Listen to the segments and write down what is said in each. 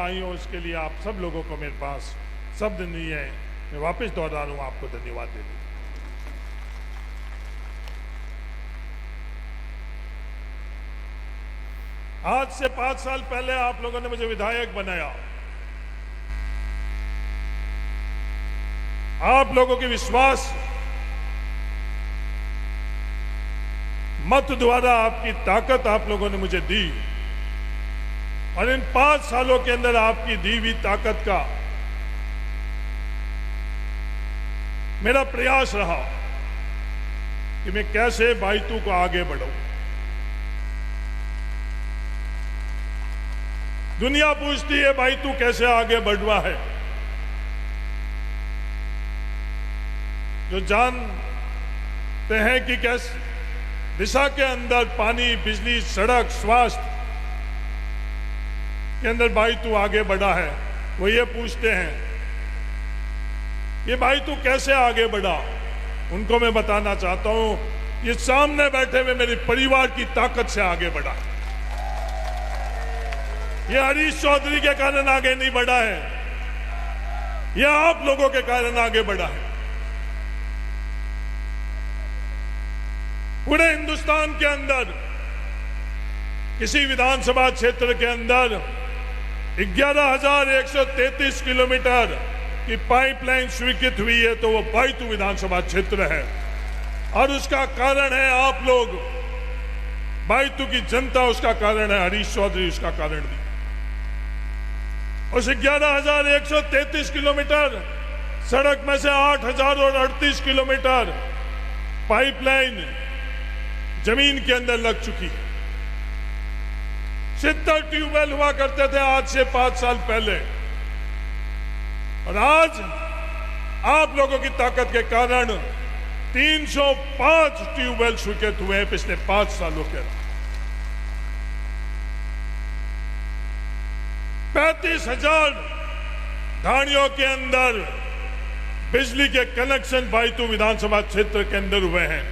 आई हो, उसके लिए आप सब लोगों को मेरे पास शब्द नहीं है। मैं वापस दोहरा रहा हूं, आपको धन्यवाद दे दूं। आज से 5 साल पहले आप लोगों ने मुझे विधायक बनाया। आप लोगों के विश्वास, मत द्वारा आपकी ताकत आप लोगों ने मुझे दी, और इन 5 सालों के अंदर आपकी दी हुई ताकत का मेरा प्रयास रहा कि मैं कैसे बाइतू को आगे बढ़ाऊं। दुनिया पूछती है बाइतू कैसे आगे बढ़वा है। जो जानते हैं कि कैसे दिशा के अंदर पानी, बिजली, सड़क, स्वास्थ्य के अंदर बाइतू आगे बढ़ा है, वो ये पूछते हैं ये बाइतू कैसे आगे बढ़ा। उनको मैं बताना चाहता हूं, ये सामने बैठे हुए मेरे परिवार की ताकत से आगे बढ़ा। ये हरीश चौधरी के कारण आगे नहीं बढ़ा है, ये आप लोगों के कारण आगे बढ़ा है। पूरे हिंदुस्तान के अंदर किसी विधानसभा क्षेत्र के अंदर 11,133 किलोमीटर की पाइपलाइन स्वीकृत हुई है, तो वो बाइतू विधानसभा क्षेत्र है। और उसका कारण है आप लोग, बाइतू की जनता उसका कारण है, हरीश चौधरी उसका कारण भी। उस 11,133 किलोमीटर सड़क में से 8,038 किलोमीटर पाइपलाइन जमीन के अंदर लग चुकी है। 70 ट्यूबवेल हुआ करते थे आज से 5 साल पहले, और आज आप लोगों की ताकत के कारण 305 ट्यूबवेल स्वीकृत हुए हैं पिछले 5 सालों के अंदर। 35,000 ढाणियों के अंदर बिजली के कनेक्शन बाइतू विधानसभा क्षेत्र के अंदर हुए हैं।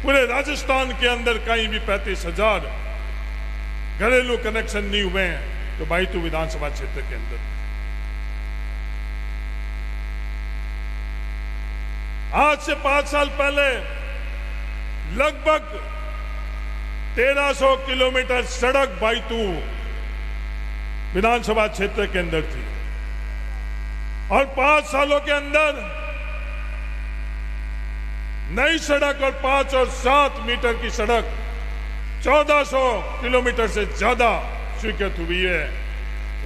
पूरे राजस्थान के अंदर कहीं भी 35,000 घरेलू कनेक्शन नहीं हुए हैं, तो बाइतू विधानसभा क्षेत्र के अंदर। आज से 5 साल पहले लगभग 1300 किलोमीटर सड़क बाइतू विधानसभा क्षेत्र के अंदर थी, और 5 सालों के अंदर नई सड़क और 5 और 7 मीटर की सड़क 1400 किलोमीटर से ज्यादा स्वीकृत हुई है।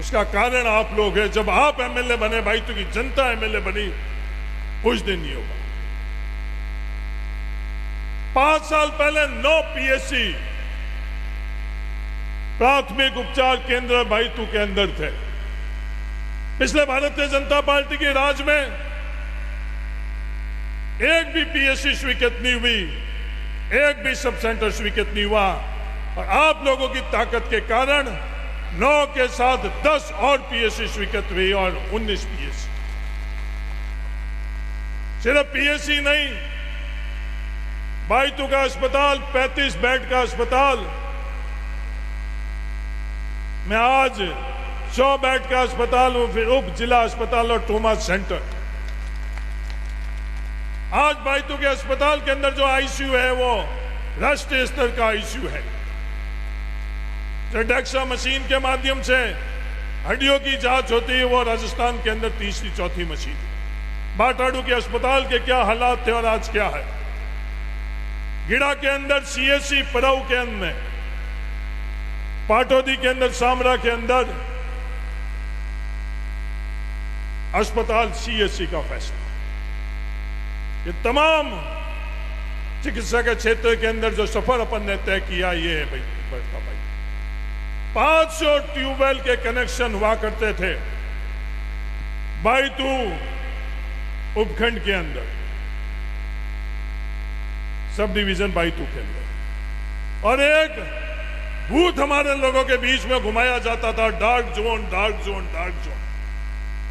उसका कारण आप लोग हैं। जब आप एमएलए बने, बाइतू की जनता एमएलए बनी, कुछ दिन नहीं होगा। 5 साल पहले 9 पीएससी प्राथमिक उपचार केंद्र बाइतू के अंदर थे। पिछले भारतीय जनता पार्टी के राज में एक भी पीएससी स्वीकृत नहीं हुई, एक भी सब सेंटर स्वीकृत नहीं हुआ, और आप लोगों की ताकत के कारण 9 के साथ 10 और पीएससी स्वीकृत हुई और 19 पीएससी। सिर्फ पीएससी नहीं, बाइतू का अस्पताल 35 बेड का अस्पताल में आज 100 बेड का अस्पताल, उप जिला अस्पताल और ट्रोमा सेंटर। आज बाइतू के अस्पताल के अंदर जो आईसीयू है वो राष्ट्रीय स्तर का आईसीयू है। जो डेक्सा मशीन के माध्यम से हड्डियों की जांच होती है, वो राजस्थान के अंदर 3री-4थी मशीन। बाटाड़ू के अस्पताल के क्या हालात थे और आज क्या है। गिड़ा के अंदर सीएससी, पराऊ के अंदर, पाटौदी के अंदर, सामरा के अंदर अस्पताल सीएससी का फैसला। ये तमाम चिकित्सा के क्षेत्र के अंदर जो सफर अपन ने तय किया, ये है भाई 500 ट्यूबवेल के कनेक्शन हुआ करते थे बाइतू उपखंड के अंदर, सब डिवीजन बाइतू के अंदर। और एक भूत हमारे लोगों के बीच में घुमाया जाता था, dark zone, dark zone, dark zone.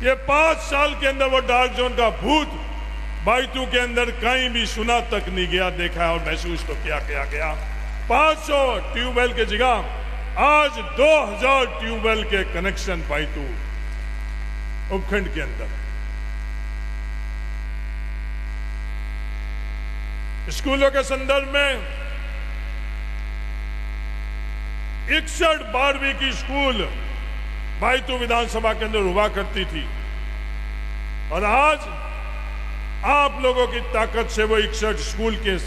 ये 5 साल के अंदर वो डार्क जोन का भूत बाइतू के अंदर कहीं भी सुना तक नहीं गया, देखा और महसूस तो किया गया। 500 ट्यूबवेल के जगह आज 2000 ट्यूबवेल के कनेक्शन बायतू उपखंड के अंदर। स्कूलों के संदर्भ में 61 12वीं की स्कूल बायतू विधानसभा के अंदर हुआ करती थी और आज आप लोगों की ताकत से वो 61 स्कूल के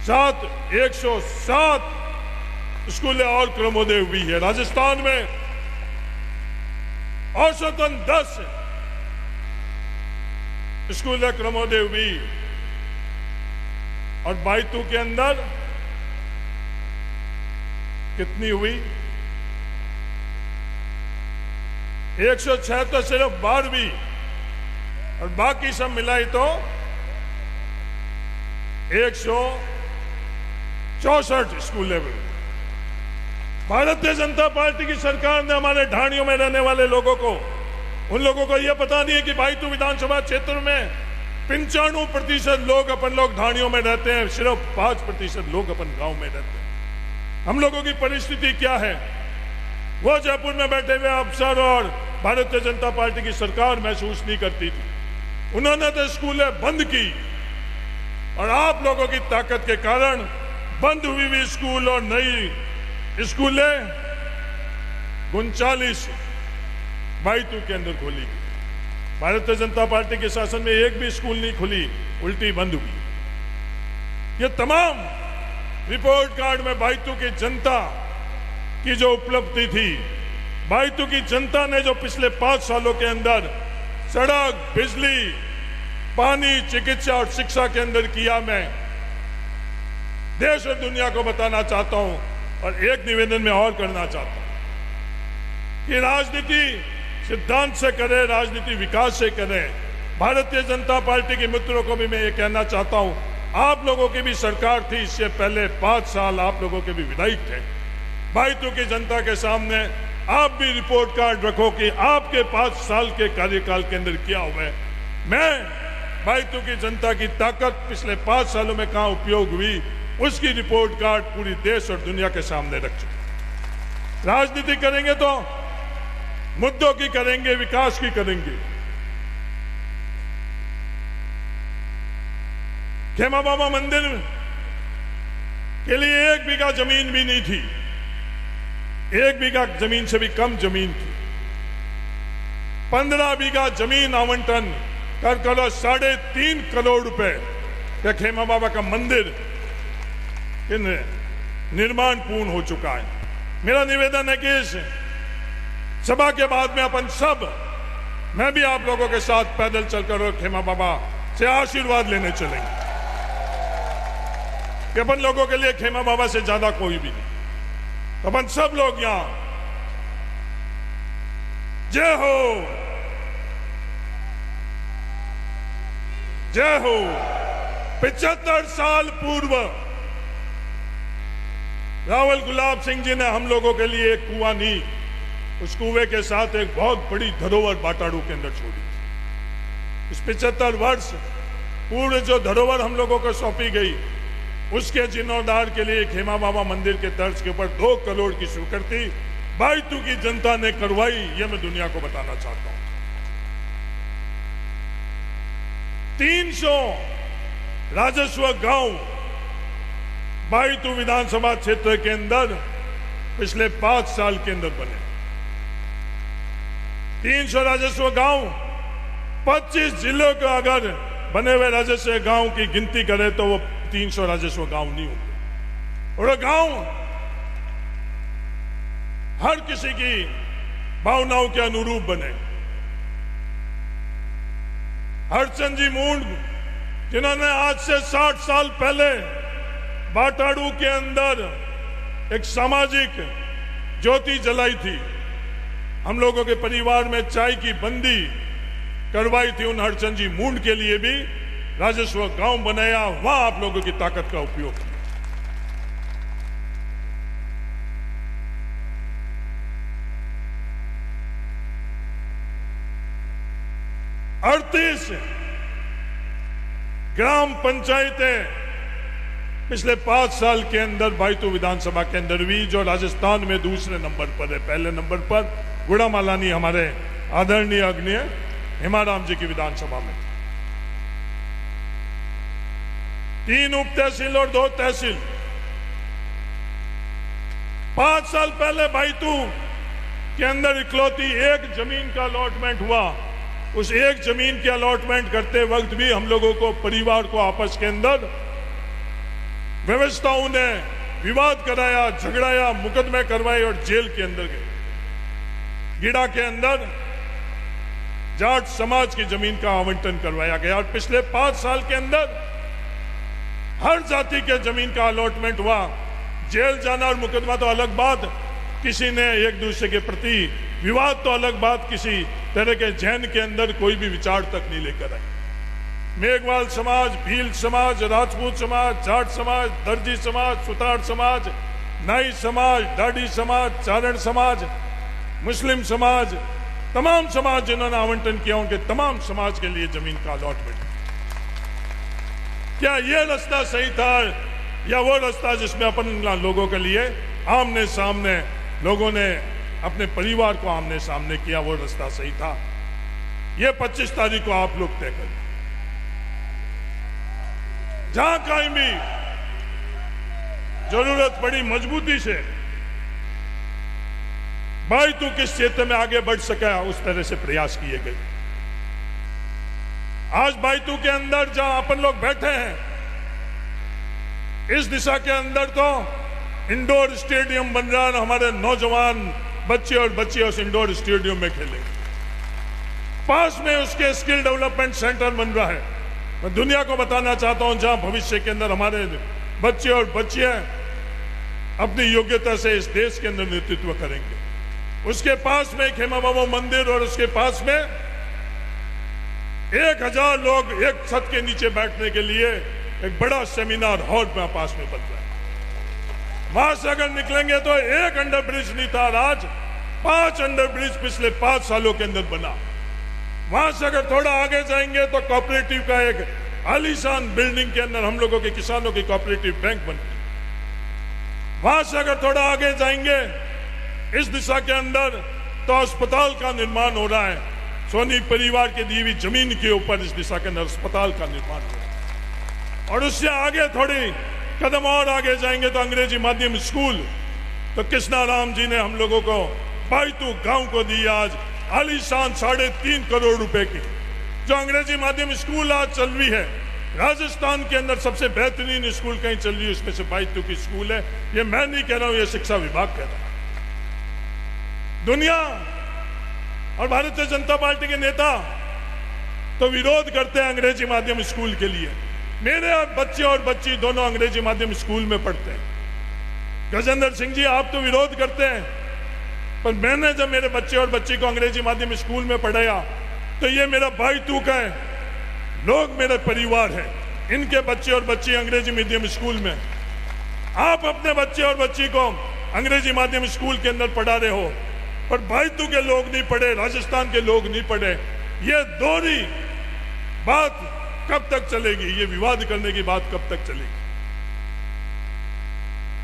साथ 107 स्कूलें और क्रमोदय हुई है। राजस्थान में औसतन 10 स्कूलें क्रमोदय हुई और बायतू के अंदर कितनी हुई? 106 तो सिर्फ 12वीं और बाकी सब मिलाई तो 164 school level. Bharatiya Janata party की सरकार ने हमारे ढाणियों में रहने वाले लोगों को, उन लोगों को यह पता नहीं है कि बायतू विधानसभा क्षेत्र में 95% लोग अपन लोग ढाणियों में रहते हैं, सिर्फ 5% लोग अपन गांव में रहते हैं। हम लोगों की परिस्थिति क्या है वो जयपुर में बैठे हुए अफसर और भारतीय जनता पार्टी की सरकार महसूस नहीं करती थी। उन्होंने तो स्कूलें बंद की और आप लोगों की ताकत के कारण बंद हुई स्कूल और नई स्कूलें 39 बायतू के अंदर खोली गई। भारतीय जनता पार्टी के शासन में एक भी स्कूल नहीं खुली, उल्टी बंद हुई। ये तमाम रिपोर्ट कार्ड में बायतू की जनता की जो उपलब्धि थी, बायतू की जनता ने जो पिछले 5 सालों के अंदर सड़क, बिजली, पानी, चिकित्सा और शिक्षा के अंदर किया, मैं देश और दुनिया को बताना चाहता हूं। और एक निवेदन में और करना चाहता हूं कि राजनीति सिद्धांत से करें, राजनीति विकास से करें। भारतीय जनता पार्टी के मित्रों को भी मैं ये कहना चाहता हूं, आप लोगों की भी सरकार थी, इससे पहले 5 साल आप लोगों के भी विधायक थे। बायतू की जनता के सामने आप भी रिपोर्ट कार्ड रखो कि आपके 5 साल के कार्यकाल के अंदर क्या हुआ है। मैं बायतू की जनता की ताकत पिछले 5 सालों में कहां उपयोग हुई, उसकी रिपोर्ट कार्ड पूरी देश और दुनिया के सामने रख चुके। राजनीति करेंगे तो मुद्दों की करेंगे, विकास की करेंगे। खेमा बाबा मंदिर के लिए 1 बीघा जमीन भी नहीं थी, 1 बीघा जमीन से भी कम जमीन थी। 15 बीघा जमीन आवंटन कर 3.5 करोड़ रुपए का खेमा बाबा का मंदिर निर्माण पूर्ण हो चुका है। मेरा निवेदन है कि इस सभा के बाद में अपन सब, मैं भी आप लोगों के साथ पैदल चलकर खेमा बाबा से आशीर्वाद लेने चलेंगे कि अपन लोगों के लिए खेमा बाबा से ज्यादा कोई भी नहीं। तो अपन सब लोग यहां जय हो, जय हो। 75 साल पूर्व रावल गुलाब सिंह जी ने हम लोगों के लिए एक कुआं नी, उस कुएं के साथ एक बहुत बड़ी धरोहर बाटाड़ू के अंदर छोड़ी। इस 75 वर्ष पूर्व जो धरोहर हम लोगों को सौंपी गई, उसके जीर्णोद्धार के लिए खेमा बाबा मंदिर के तर्ज के ऊपर 2 करोड़ की स्वीकृति बायतू की जनता ने करवाई। ये मैं दुनिया को बताना चाहता हूं। 300 राजस्व गांव बायतू विधानसभा क्षेत्र के अंदर पिछले 5 साल के अंदर बने। 300 राजस्व गांव, 25 जिलों का अगर बने हुए राजस्व गांव की गिनती करें तो वो 300 राजस्व गांव नहीं होंगे। और गांव हर किसी की भावनाओं के अनुरूप बने। हरचंद जी मूंड, जिन्होंने आज से 60 साल पहले बाटाड़ू के अंदर एक सामाजिक ज्योति जलाई थी, हम लोगों के परिवार में चाय की बंदी करवाई थी, उन हरचंद जी मूंड के लिए भी राजस्व गांव बनाया, वहां आप लोगों की ताकत का उपयोग किया। अड़तीस ग्राम पंचायतें पिछले 5 साल के अंदर बायतू विधानसभा के अंदर हुई, जो राजस्थान में दूसरे नंबर पर है। पहले नंबर पर गुड़ामालानी हमारे आदरणीय अग्रणीय हेमाराम जी की विधानसभा में 3 उप तहसील और 2 तहसील। 5 साल पहले बायतू के अंदर इकलौती एक जमीन का अलॉटमेंट हुआ। उस एक जमीन के अलॉटमेंट करते वक्त भी हम लोगों को, परिवार को आपस के अंदर व्यवस्थाओं ने विवाद कराया, झगड़ाया, मुकदमे करवाए और जेल के अंदर गए। गिड़ा के अंदर जाट समाज की जमीन का आवंटन करवाया गया और पिछले 5 साल के अंदर हर जाति के जमीन का अलॉटमेंट हुआ। जेल जाना और मुकदमा तो अलग बात, किसी ने एक दूसरे के प्रति विवाद तो अलग बात, किसी तरह के जैन के अंदर कोई भी विचार तक नहीं लेकर आए। मेघवाल समाज, भील समाज, राजपूत समाज, जाट समाज, दर्जी समाज, सुतार समाज, नाई समाज, ढाडी समाज, चारण समाज, मुस्लिम समाज, तमाम समाज जिन्होंने आवंटन किया, उनके तमाम समाज के लिए जमीन का अलॉटमेंट। क्या यह रास्ता सही था या वो रास्ता जिसमें अपन लोगों के लिए आमने सामने लोगों ने अपने परिवार को आमने सामने किया, वो रास्ता सही था? ये 25 तारीख को आप लोग तय करें। जहां कहीं भी जरूरत पड़ी मजबूती से बायतू किस क्षेत्र में आगे बढ़ सका, उस तरह से प्रयास किए गए। आज बायतू के अंदर जहां अपन लोग बैठे हैं, इस दिशा के अंदर तो इंडोर स्टेडियम बन रहा है। हमारे नौजवान बच्चे और बच्चियां उस इंडोर स्टेडियम में खेलेंगे। पास में उसके स्किल डेवलपमेंट सेंटर बन रहा है। मैं दुनिया को बताना चाहता हूं, जहां भविष्य के अंदर हमारे बच्चे और बच्चियां अपनी योग्यता से इस देश के अंदर नेतृत्व करेंगे। उसके पास में एक हेमा बाबा मंदिर और उसके पास में 1000 लोग एक छत के नीचे बैठने के लिए एक बड़ा सेमिनार हॉल में पास में बन रहा है। वहां से अगर निकलेंगे तो एक अंडर ब्रिज नहीं था, आज 5 अंडर ब्रिज पिछले 5 सालों के अंदर बना। वहां से अगर थोड़ा आगे जाएंगे तो कोऑपरेटिव का एक आलीशान बिल्डिंग के अंदर हम लोगों के किसानों की कोऑपरेटिव बैंक बनती। वहां से अगर थोड़ा आगे जाएंगे इस दिशा के अंदर तो अस्पताल का निर्माण हो रहा है। सोनी परिवार के दी हुई जमीन के ऊपर इस दिशा के अंदर अस्पताल का निर्माण हो रहा है। और उससे आगे थोड़ी कदम और आगे जाएंगे तो अंग्रेजी माध्यम स्कूल, तो कृष्णाराम जी ने हम लोगों को बायतू गांव को दी आज आलीशान 3.5 करोड़ रुपए की, जो अंग्रेजी माध्यम स्कूल आज चल रही है। राजस्थान के अंदर सबसे बेहतरीन स्कूल कहीं चल रही है, उसमें से बायतू की स्कूल है। ये मैं नहीं कह रहा हूं, ये शिक्षा विभाग कह रहा है। दुनिया और भारतीय जनता पार्टी के नेता तो विरोध करते हैं अंग्रेजी माध्यम स्कूल के लिए। मेरे बच्चे और बच्ची दोनों अंग्रेजी माध्यम स्कूल में पढ़ते हैं। गजेंद्र सिंह जी, आप तो विरोध करते हैं, पर मैंने जब मेरे बच्चे और बच्ची को अंग्रेजी माध्यम स्कूल में पढ़ाया तो ये मेरा बायतू का है, लोग मेरे परिवार है, इनके बच्चे और बच्ची अंग्रेजी मीडियम स्कूल में। आप अपने बच्चे और बच्ची को अंग्रेजी माध्यम स्कूल के अंदर पढ़ा रहे हो, पर बायतू के लोग नहीं पढ़े, राजस्थान के लोग नहीं पढ़े। ये दोहरी बात कब तक चलेगी? ये विवाद करने की बात कब तक चलेगी?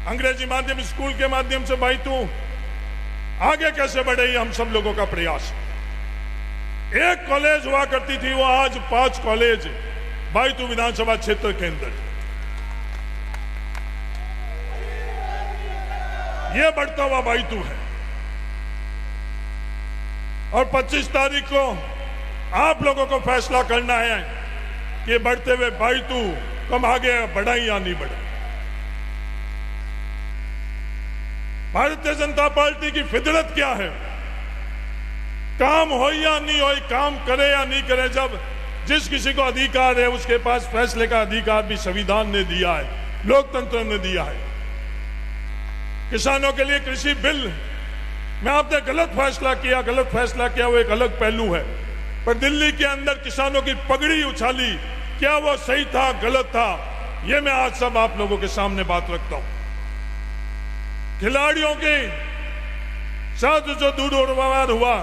अंग्रेजी माध्यम स्कूल के माध्यम से बायतू आगे कैसे बढ़े, ये हम सब लोगों का प्रयास। एक कॉलेज हुआ करती थी, वो आज 5 कॉलेज बायतू विधानसभा क्षेत्र के अंदर। ये बढ़ता हुआ बायतू है। और 25 तारीख को आप लोगों को फैसला करना है कि बढ़ते हुए बायतू को हम आगे बढ़ाएं या नहीं बढ़ाएं। भारतीय जनता पार्टी की फितरत क्या है? काम हो या नहीं हो, काम करे या नहीं करे, जब जिस किसी को अधिकार है उसके पास फैसले का अधिकार भी संविधान ने दिया है, लोकतंत्र ने दिया है। किसानों के लिए कृषि बिल में आपने गलत फैसला किया, वो एक अलग पहलू है। पर दिल्ली के अंदर किसानों की पगड़ी उछाली, क्या वो सही था, गलत था? ये मैं आज सब आप लोगों के सामने बात रखता हूं। खिलाड़ियों के साथ जो दुर्व्यवहार हुआ,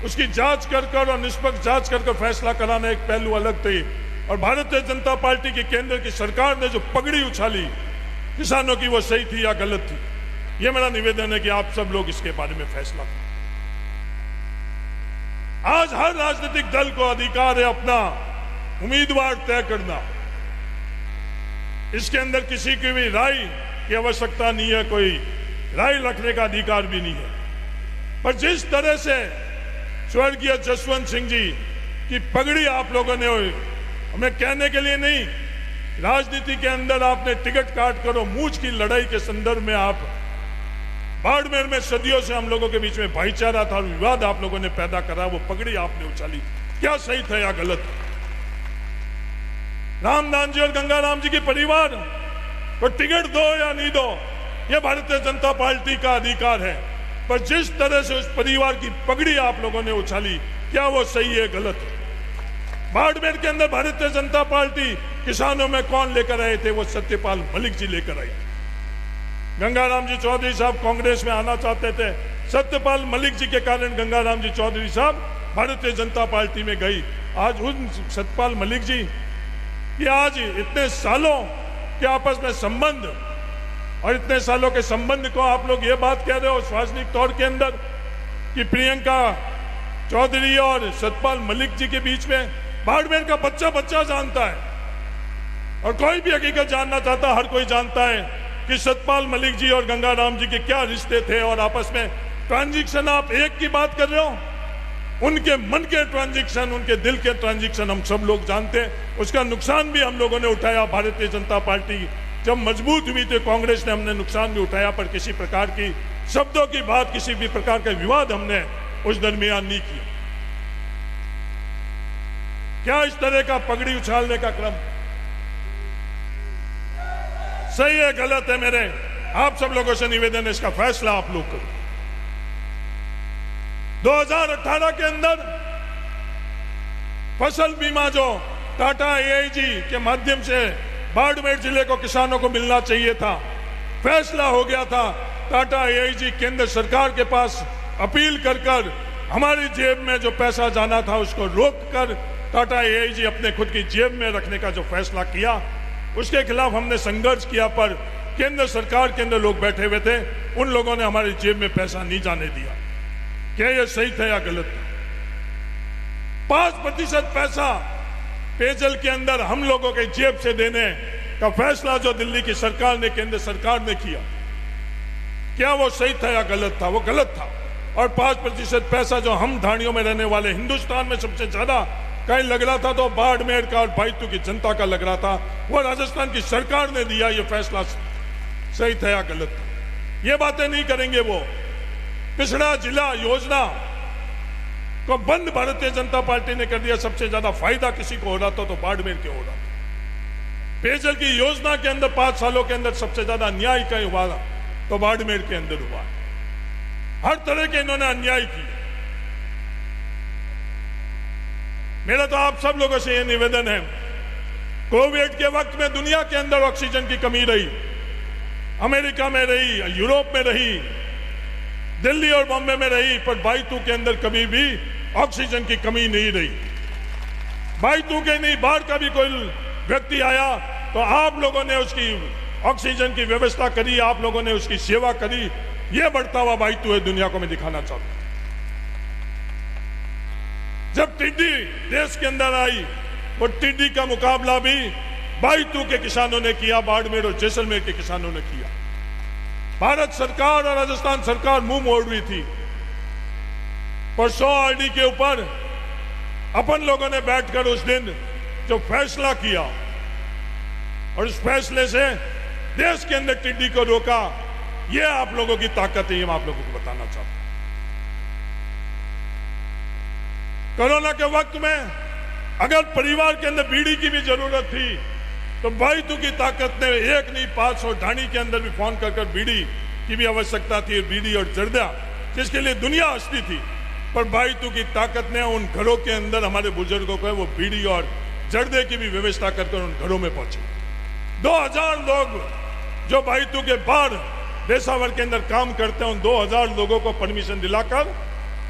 उसकी जांच कर और निष्पक्ष जांच कर फैसला कराना एक पहलू अलग थी। और भारतीय जनता पार्टी की केंद्र की सरकार ने जो पगड़ी उछाली किसानों की, वो सही थी या गलत थी? ये मेरा निवेदन है कि आप सब लोग इसके बारे में फैसला करें। आज हर राजनीतिक दल को अधिकार है अपना उम्मीदवार तय करना। इसके अंदर किसी की भी राय की आवश्यकता नहीं है, कोई राय रखने का अधिकार भी नहीं है। पर जिस तरह से स्वर्गीय जसवंत सिंह जी की पगड़ी आप लोगों ने, हमें कहने के लिए नहीं, राजनीति के अंदर आपने टिकट काट करो मूंछ की लड़ाई के संदर्भ में आप बाड़मेर में सदियों से हम लोगों के बीच में भाईचारा था, विवाद आप लोगों ने पैदा करा, वो पगड़ी आपने उछाली, क्या सही था या गलत? रामदास जी और गंगाराम जी के परिवार को टिकट दो या नहीं दो, यह भारतीय जनता पार्टी का अधिकार है। पर जिस तरह से उस परिवार की पगड़ी आप लोगों ने उछाली, क्या वो सही है गलत? बाड़मेर के अंदर भारतीय जनता पार्टी किसानों में कौन लेकर आए थे? वो सत्यपाल मलिक जी लेकर आए। गंगाराम जी चौधरी साहब कांग्रेस में आना चाहते थे, सत्यपाल मलिक जी के कारण गंगाराम जी चौधरी साहब भारतीय जनता पार्टी में गई। आज उन सत्यपाल मलिक जी कि आज इतने सालों के आपस में संबंध और इतने सालों के संबंध को आप लोग ये बात कह रहे हो सार्वजनिक तौर के अंदर कि प्रियंका चौधरी और सत्यपाल मलिक जी के बीच में बाड़मेर का बच्चा बच्चा जानता है और कोई भी हकीकत जानना चाहता, हर कोई जानता है कि सत्यपाल मलिक जी और गंगाराम जी के क्या रिश्ते थे और आपस में ट्रांजैक्शन। आप एक की बात कर रहे हो, उनके मन के ट्रांजैक्शन, उनके दिल के ट्रांजैक्शन हम सब लोग जानते हैं। उसका नुकसान भी हम लोगों ने उठाया। भारतीय जनता पार्टी जब मजबूत हुई तो कांग्रेस ने हमने नुकसान भी उठाया, पर किसी प्रकार की शब्दों की बात, किसी भी प्रकार का विवाद हमने उस दरमियान नहीं किया। क्या इस तरह का पगड़ी उछालने का क्रम सही है गलत है? मेरे आप सब लोगों से निवेदन है, इसका फैसला आप लोग करो। 2018 के अंदर फसल बीमा जो टाटा एआईजी के माध्यम से बाड़मेर जिले को किसानों को मिलना चाहिए था, फैसला हो गया था। टाटा एआईजी केंद्र सरकार के पास अपील कर हमारी जेब में जो पैसा जाना था उसको रोककर टाटा एआईजी अपने खुद की जेब में रखने का जो फैसला किया, उसके खिलाफ हमने संघर्ष किया। पर केंद्र सरकार के अंदर लोग बैठे हुए थे, उन लोगों ने हमारी जेब में पैसा नहीं जाने दिया। क्या ये सही था या गलत था? 5% पैसा पेयजल के अंदर हम लोगों के जेब से देने का फैसला जो दिल्ली की सरकार ने, केंद्र सरकार ने किया, क्या वो सही था या गलत था? वो गलत था। और 5% पैसा जो हम ढाणियों में रहने वाले, हिंदुस्तान में सबसे ज्यादा कहीं लग रहा था तो बाड़मेर का और बायतू की जनता का लग रहा था, वो राजस्थान की सरकार ने दिया। ये फैसला सही था या गलत था? ये बातें नहीं करेंगे। वो पिछड़ा जिला योजना को बंद भारतीय जनता पार्टी ने कर दिया। सबसे ज्यादा फायदा किसी को हो रहा था तो बाड़मेर के हो रहा था। पेयजल की योजना के अंदर 5 सालों के अंदर सबसे ज्यादा न्याय कहीं हुआ तो बाड़मेर के अंदर हुआ। हर तरह के इन्होंने अन्याय किए। मेरा तो आप सब लोगों से यह निवेदन है, कोविड के वक्त में दुनिया के अंदर ऑक्सीजन की कमी रही, अमेरिका में रही, यूरोप में रही, दिल्ली और बॉम्बे में रही, पर बायतू के अंदर कभी भी ऑक्सीजन की कमी नहीं रही। बायतू के नहीं, बाहर का भी कोई व्यक्ति आया तो आप लोगों ने उसकी ऑक्सीजन की व्यवस्था करी, आप लोगों ने उसकी सेवा करी। यह बढ़ता हुआ बायतू है, दुनिया को मैं दिखाना चाहता हूं। जब टिड्डी देश के अंदर आई, वो टिड्डी का मुकाबला भी बायतू के किसानों ने किया, बाड़मेर और जैसलमेर के किसानों ने किया। भारत सरकार और राजस्थान सरकार मुंह मोड़ रही थी, पर 100 आरडी के ऊपर अपन लोगों ने बैठकर उस दिन जो फैसला किया और उस फैसले से देश के अंदर टिड्डी को रोका, यह आप लोगों की ताकत है। ये मैं आप लोगों को बताना चाहता हूं। कोरोना के वक्त में अगर परिवार के अंदर बीड़ी की भी जरूरत थी तो बायतू की ताकत ने एक नहीं 500 ढाणी के अंदर भी फोन कर बीड़ी की भी आवश्यकता थी, बीड़ी और जर्दा, जिसके लिए दुनिया हंसती थी। पर बायतू की ताकत ने उन घरों के अंदर हमारे बुजुर्गों को वो बीड़ी और जर्दे की भी व्यवस्था करके उन घरों में पहुंचे। 2000 लोग जो बायतू के बाहर देशावर के अंदर काम करते हैं, उन 2000 लोगों को परमिशन दिलाकर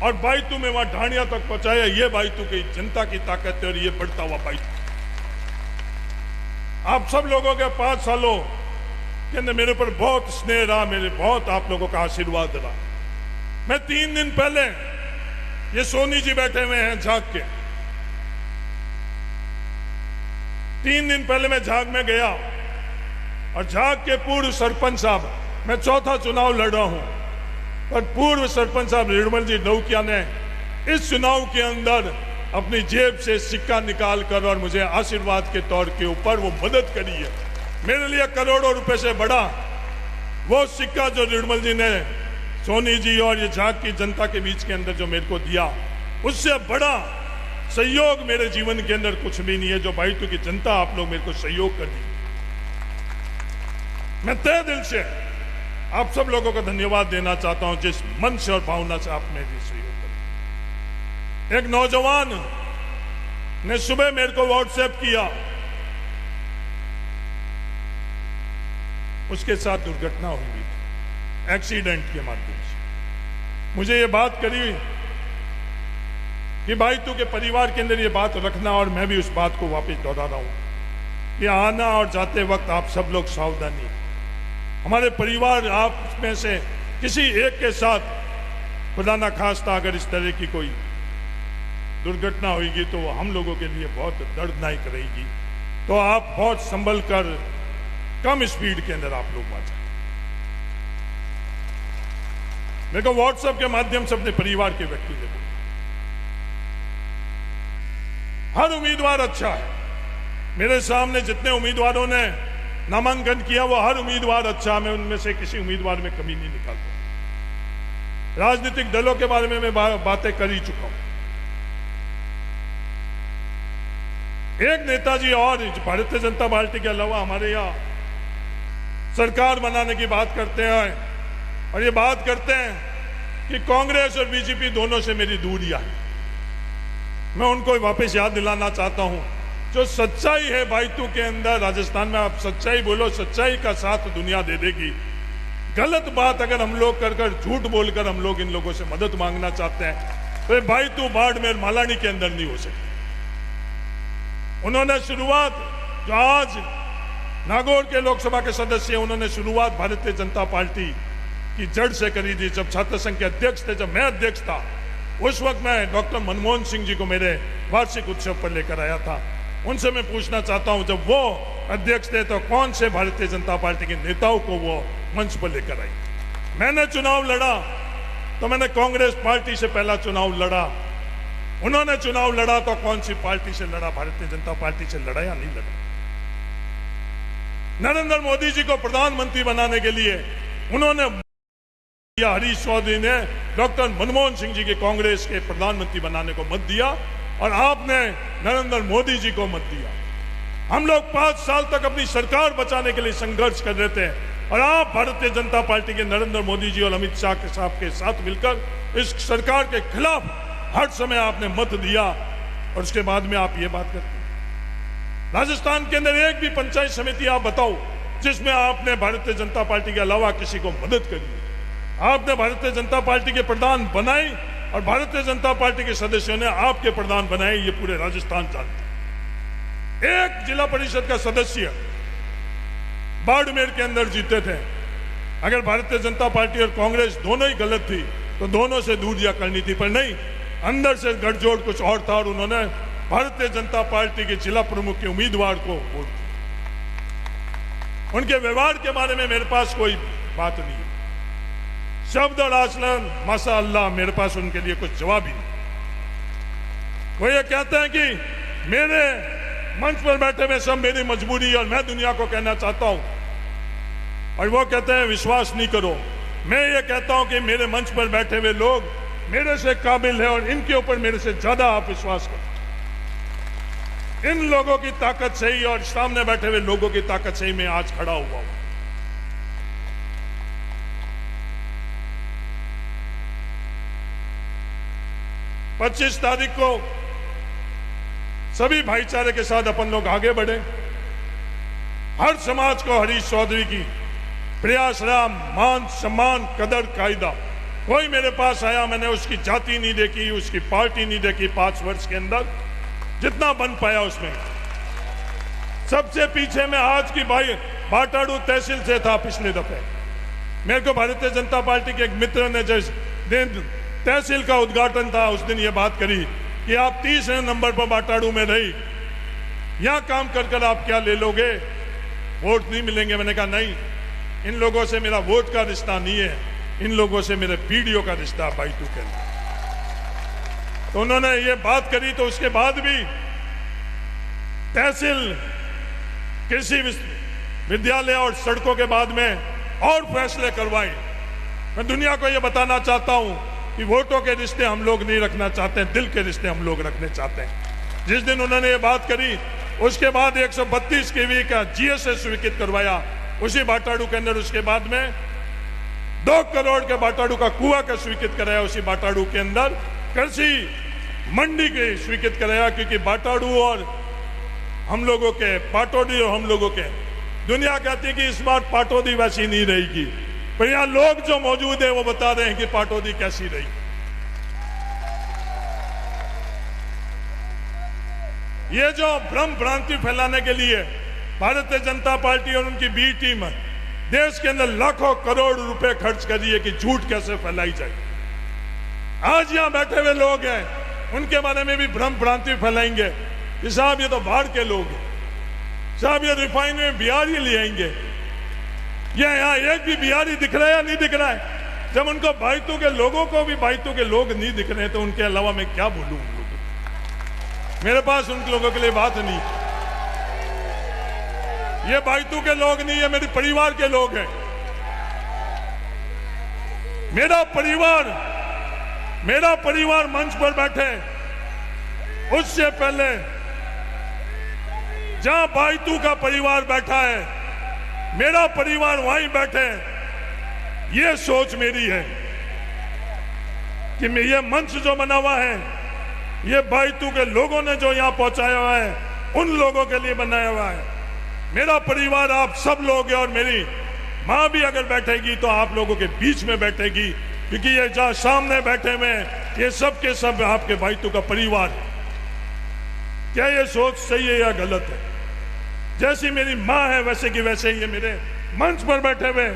और बायतू में वहां ढाणिया तक पहुंचाया। ये बायतू की जनता की ताकत है और ये बढ़ता हुआ बायतू। आप सब लोगों के 5 सालों के अंदर मेरे ऊपर बहुत स्नेह रहा, मेरे बहुत आप लोगों का आशीर्वाद रहा। मैं 3 दिन पहले, ये सोनी जी बैठे हुए हैं झाग के, 3 दिन पहले मैं झाग में गया और झाग के पूर्व सरपंच साहब, मैं चौथा चुनाव लड़ रहा हूं, पर पूर्व सरपंच साहब निर्मल जी नौकिया ने इस चुनाव के अंदर अपनी जेब से सिक्का निकाल कर और मुझे आशीर्वाद के तौर के ऊपर वो मदद करी है। मेरे लिए करोड़ों रुपए से बड़ा वो सिक्का जो निर्मल जी ने सोनी जी और ये झाग की जनता के बीच के अंदर जो मेरे को दिया, उससे बड़ा सहयोग मेरे जीवन के अंदर कुछ भी नहीं है। जो बाइतू की जनता आप लोग मेरे को सहयोग कर दी, मैं तहे दिल से आप सब लोगों को धन्यवाद देना चाहता हूं जिस मन से और भावना से आप मेरे सहयोग कर। एक नौजवान ने सुबह मेरे को व्हाट्सएप किया, उसके साथ दुर्घटना हुई थी एक्सीडेंट के माध्यम से। मुझे ये बात करी कि भाई तू के परिवार के अंदर ये बात रखना, और मैं भी उस बात को वापस दोहरा रहा हूं कि आना और जाते वक्त आप सब लोग सावधानी। हमारे परिवार आप में से किसी एक के साथ खुदा ना खास्ता अगर इस तरह की कोई दुर्घटना होगी तो वो हम लोगों के लिए बहुत दर्दनाक रहेगी। तो आप बहुत संभल कर कम स्पीड के अंदर आप लोग आ जाए। मेरे को व्हाट्सएप के माध्यम से अपने परिवार के व्यक्ति ने बोला, हर उम्मीदवार अच्छा है। मेरे सामने जितने उम्मीदवारों ने नामांकन किया वो हर उम्मीदवार अच्छा, मैं उनमें से किसी उम्मीदवार में कमी नहीं निकालता। राजनीतिक दलों के बारे में मैं बातें कर ही चुका हूं। एक नेताजी और भारतीय जनता पार्टी के अलावा हमारे यहां सरकार बनाने की बात करते हैं और ये बात करते हैं कि कांग्रेस और बीजेपी दोनों से मेरी दूरियां है। मैं उनको वापस याद दिलाना चाहता हूं, जो सच्चाई है बाइतू के अंदर, राजस्थान में आप सच्चाई बोलो, सच्चाई का साथ दुनिया दे देगी। गलत बात अगर हम लोग कर झूठ बोलकर हम लोग इन लोगों से मदद मांगना चाहते हैं तो बाइतू बाड़मेर मालानी के अंदर नहीं हो सकती। उन्होंने शुरुआत, जो आज नागौर के लोकसभा के सदस्य, उन्होंने शुरुआत भारतीय जनता पार्टी की जड़ से करी थी। जब छात्र संघ के अध्यक्ष थे, जब मैं अध्यक्ष था, उस वक्त मैं डॉक्टर मनमोहन सिंह जी को मेरे वार्षिक उत्सव पर लेकर आया था। उनसे मैं पूछना चाहता हूं, जब वो अध्यक्ष थे तो कौन से भारतीय जनता पार्टी के नेताओं को वो मंच पर लेकर आई? मैंने चुनाव लड़ा तो मैंने कांग्रेस पार्टी से पहला चुनाव लड़ा। उन्होंने चुनाव लड़ा तो कौन सी पार्टी से लड़ा? भारतीय जनता पार्टी से लड़ा या नहीं लड़ा? नरेंद्र मोदी जी को प्रधानमंत्री बनाने के लिए उन्होंने, हरीश चौधरी ने डॉक्टर मनमोहन सिंह जी के कांग्रेस के प्रधानमंत्री बनाने को मत दिया और आपने नरेंद्र मोदी जी को मत दिया। हम लोग 5 साल तक अपनी सरकार बचाने के लिए संघर्ष कर रहे थे और आप भारतीय जनता पार्टी के नरेंद्र मोदी जी और अमित शाह के साहब के साथ मिलकर इस सरकार के खिलाफ हर समय आपने मत दिया और उसके बाद में आप ये बात करते हैं। राजस्थान के अंदर एक भी पंचायत समिति आप बताओ जिसमें आपने भारतीय जनता पार्टी के अलावा किसी को मदद करी? आपने भारतीय जनता पार्टी के प्रधान बनाए और भारतीय जनता पार्टी के सदस्यों ने आपके प्रधान बनाए, ये पूरे राजस्थान जानते। एक जिला परिषद का सदस्य बाड़मेर के अंदर जीते थे। अगर भारतीय जनता पार्टी और कांग्रेस दोनों ही गलत थी तो दोनों से दूरियां करनी थी, पर नहीं, अंदर से गठजोड़ कुछ और था और उन्होंने भारतीय जनता पार्टी के जिला प्रमुख के उम्मीदवार को वोट दिया। उनके व्यवहार के बारे में मेरे पास कोई बात नहीं है, शब्द और आचरण माशा अल्लाह, मेरे पास उनके लिए कुछ जवाब ही नहीं। वो ये कहते हैं कि मेरे मंच पर बैठे हुए सब मेरी मजबूरी और मैं दुनिया को कहना चाहता हूं, और वो कहते हैं विश्वास नहीं करो। मैं ये कहता हूं कि मेरे मंच पर बैठे हुए लोग मेरे से काबिल है और इनके ऊपर मेरे से ज्यादा आप विश्वास करो। इन लोगों की ताकत से ही और सामने बैठे हुए लोगों की ताकत से ही मैं आज खड़ा हुआ हूं। पच्चीस तारीख को सभी भाईचारे के साथ अपन लोग आगे बढ़े। हर समाज को हरीश चौधरी की प्रयास रहा, मान सम्मान कदर कायदा। कोई मेरे पास आया, मैंने उसकी जाति नहीं देखी, उसकी पार्टी नहीं देखी। 5 वर्ष के अंदर जितना बन पाया उसमें सबसे पीछे में आज की भाई बाटाड़ू तहसील से था पिछले दफे। मेरे को भारतीय जनता पार्टी के एक मित्र ने जिस दिन तहसील का उद्घाटन था उस दिन ये बात करी कि आप 30 नंबर पर बाटाड़ू में रही, यहां काम कर कर आप क्या ले लोगे, वोट नहीं मिलेंगे। मैंने कहा नहीं, इन लोगों से मेरा वोट का रिश्ता नहीं है, इन लोगों से मेरे पीढ़ियों का रिश्ता बाइतू के लिए। तो उन्होंने ये बात करी, तो उसके बाद भी तहसील, कृषि विद्यालय और सड़कों के बाद में और फैसले करवाए। मैं दुनिया को यह बताना चाहता हूं कि वोटों के रिश्ते हम लोग नहीं रखना चाहते, दिल के रिश्ते हम लोग रखने चाहते हैं। जिस दिन उन्होंने ये बात करी उसके बाद 132 केवी का जीएसएस स्वीकृत करवाया उसी बाटाड़ू के अंदर। उसके बाद में 2 करोड़ के बाटाड़ू का कुआं का स्वीकृत कराया उसी बाटाड़ू के अंदर। कृषि मंडी के स्वीकृत कराया, क्योंकि बाटाड़ू और हम लोगों के, पाटौदी और हम लोगों के, दुनिया कहती है कि इस बार पाटौदी वैसी नहीं रहेगी, पर यहां लोग जो मौजूद है वो बता रहे हैं कि पाटौदी कैसी रही। ये जो भ्रम भ्रांति फैलाने के लिए भारतीय जनता पार्टी और उनकी बी टीम देश के अंदर लाखों करोड़ रुपए खर्च कर रही है कि झूठ कैसे फैलाई जाए। आज यहां बैठे हुए लोग हैं, उनके बारे में भी भ्रम भ्रांति फैलाएंगे कि साहब ये तो बाहर के लोग हैं, साहब ये रिफाइनरी में बिहारी ले आएंगे। ये यहाँ एक भी बिहारी दिख रहा है या नहीं दिख रहा है? जब उनको बाइतू के लोगों को भी बाइतू के लोग नहीं दिख रहे तो उनके अलावा मैं क्या बोलूं? मेरे पास उन लोगों के लिए बात नहीं। ये बाइतू के लोग नहीं है, मेरे परिवार के लोग हैं। मेरा परिवार मंच पर बैठे, उससे पहले जहां बाइतू का परिवार बैठा है, मेरा परिवार वहीं बैठे। ये सोच मेरी है कि ये मंच जो बना हुआ है, ये बाइतू के लोगों ने जो यहां पहुंचाया हुआ है, उन लोगों के लिए बनाया हुआ है। मेरा परिवार आप सब लोग हैं, और मेरी मां भी अगर बैठेगी तो आप लोगों के बीच में बैठेगी, क्योंकि ये जहां सामने बैठे हुए ये सब के सब आपके बाइतू का परिवार है। क्या ये सोच सही है या गलत है? जैसी मेरी मां है वैसे की वैसे ही ये मेरे मंच पर बैठे हुए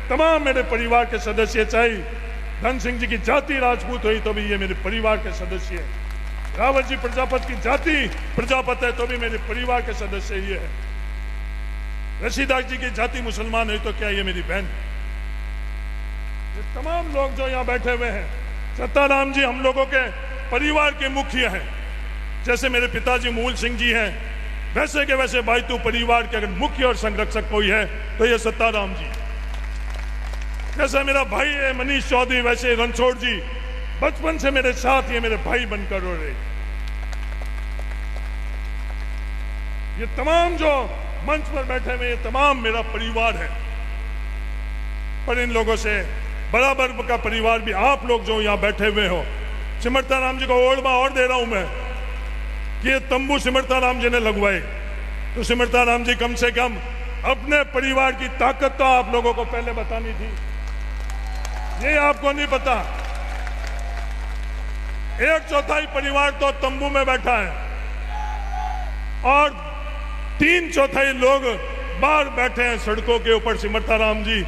तमाम मेरे परिवार के सदस्य, चाहे धन सिंह जी की जाति राजपूत हुई तो भी ये मेरे परिवार के सदस्य है, रावत जी प्रजापति की जाति प्रजापत है तो भी मेरे परिवार के सदस्य ही है, रशीदास जी की जाति मुसलमान है तो क्या ये मेरी बहन। ये तमाम लोग जो यहाँ बैठे हुए हैं, सत्ताराम जी हम लोगों के परिवार के मुखिया हैं। जैसे मेरे पिताजी मूल सिंह जी हैं, वैसे के वैसे बाइतू परिवार के अगर मुख्य और संरक्षक कोई है तो ये सत्ताराम जी। जैसे मेरा भाई है मनीष चौधरी, वैसे रणछोड़ जी बचपन से मेरे साथ, ये मेरे भाई बनकर रो रहे। ये तमाम जो मंच पर बैठे हुए ये तमाम मेरा परिवार है, पर इन लोगों से बराबर का परिवार भी आप लोग जो यहाँ बैठे हुए हो। सिमरता राम जी को ओढ़वा और दे रहा हूं मैं कि ये तंबू सिमरता राम जी ने लगवाए, तो सिमरता राम जी कम से कम अपने परिवार की ताकत तो आप लोगों को पहले बतानी थी, ये आपको नहीं पता। 1/4 परिवार तो तंबू में बैठा है और 3/4 लोग बाहर बैठे हैं सड़कों के ऊपर। सिमरता राम जी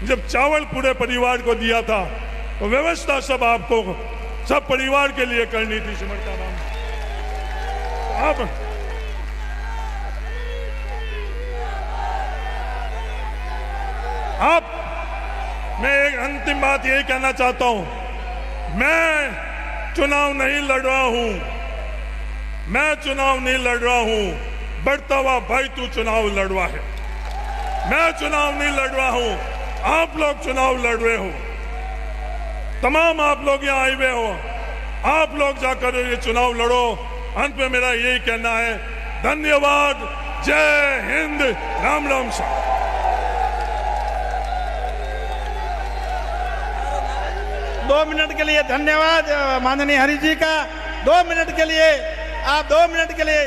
जब चावल पूरे परिवार को दिया था तो व्यवस्था सब आपको, सब परिवार के लिए करनी थी सिमरता राम जी। आप मैं एक अंतिम बात यही कहना चाहता हूं, मैं चुनाव नहीं लड़ रहा हूं, मैं चुनाव नहीं लड़ रहा हूं, बढ़ता हुआ बाइतू चुनाव लड़ रहा है। मैं चुनाव नहीं लड़ रहा हूं, आप लोग चुनाव लड़ रहे हो। तमाम आप लोग यहाँ आए हुए हो, आप लोग जाकर ये चुनाव लड़ो। अंत में मेरा यही कहना है, धन्यवाद, जय हिंद, राम राम साहब। 2 मिनट के लिए धन्यवाद माननीय हरि जी का। 2 मिनट के लिए आप 2 मिनट के लिए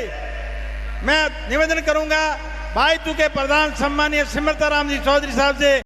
मैं निवेदन करूंगा बाइतू के प्रधान सम्मानीय सिमरता राम जी चौधरी साहब से